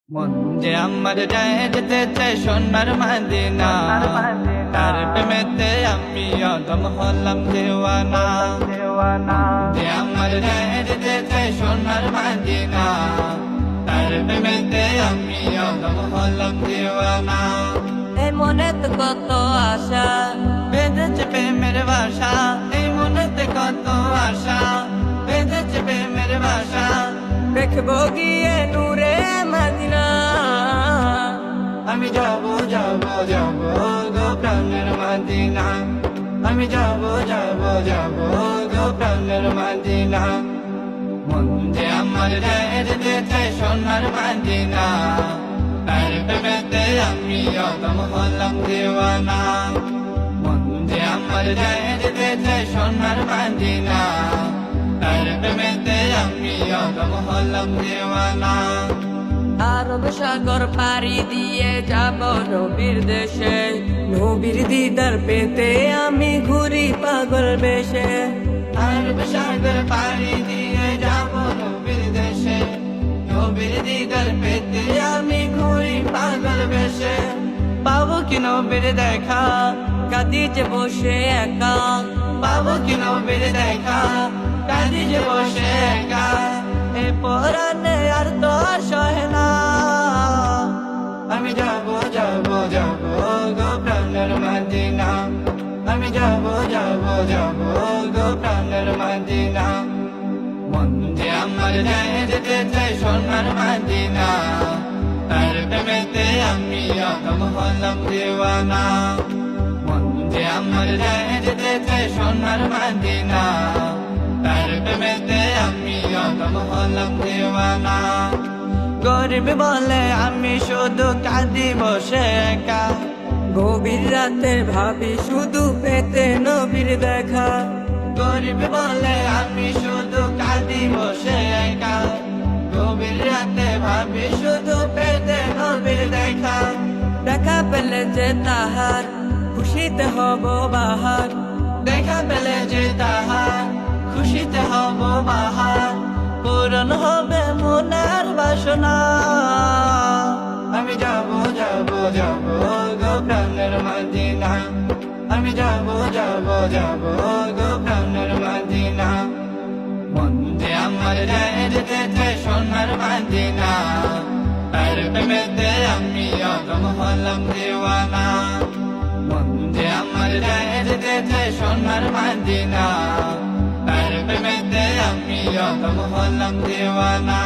মন যে আমার যায় যেতে চাই সোনার মদিনা, তার প্রেমেতে আমি অদম হলাম দেওয়ানা। যে আমার যায় যেতে চাই সোনার মদিনা, তার প্রেমেতে আমি অদম হলাম দেওয়ানা। এই মনেতে কত আশা বেঁধেছে প্রেমের বাসা, এই মনেতে কত আশা বেঁধেছে প্রেমের বাসা। দেখবো গিয়ে নূরে মদিনা, আমি যাব যাব যাব গো প্রাণের মদিনা, আমি যাব যাব যাব গো প্রাণের মদিনা। মন যে আমার যায় যেতে চাই সোনার মদিনা, তার প্রেমেতে আমি অদম হলাম দেওয়ানা। মন যে আমার যায় যেতে চাই সোনার মদিনা, তার প্রেমেতে আমি অদম হলাম দেওয়ানা। আরব সাগর পাড়ি দিয়ে যাব নবীর দেশে, নবীর দিদার পেতে আমি ঘুরি পাগল বেশে। আরব সাগর পাড়ি দিয়ে যাব নবীর দেশে, নবীর দিদার পেতে আমি ঘুরি পাগল বেশে। পাবো কি নবীর দেখা, কাঁদি যে বসে একা, পাবো কি নবীর দেখা, কাঁদি যে বসে একা। এ পরাণে আর তো সহে না। আমি যাব যাব যাব গো প্রাণের মদিনা, আমি যাব যাব যাব গো প্রাণের মদিনা। মন যে আমার যায় যেতে চাই সোনার মদিনা, তার প্রেমেতে আমি অদম হলাম দেওয়ানা। মন যে আমার যায় যেতে চাই সোনার মদিনা, তার প্রেমেতে আমি অদম হলাম দেওয়ানা। গরিব বলে আমি শুধু কাঁদি বসে একা, গভীর রাতে ভাবি শুধু পেতে নবীর দেখা। গরিব বলে আমি শুধু কাঁদি বসে একা, গভীর রাতে ভাবি শুধু পেতে নবীর দেখা। দেখা পেলে যে তাহার খুশিতে হব বাহার, দেখা পেলে যে তাহার খুশিতে হব বাহার। পূরণ হবে মনের বাসনা, আমি যাব যাব যাব গো প্রাণের মদিনা, আমি যাব যাব যাব গো প্রাণের মদিনা। মন যে আমার যায় যেতে চাই সোনার মদিনা, তার প্রেমেতে আমি অদম হলাম দেওয়ানা। মন যে আমার যায় যেতে চাই সোনার মদিনা, তার প্রেমেতে আমি অদম হলাম দেওয়ানা।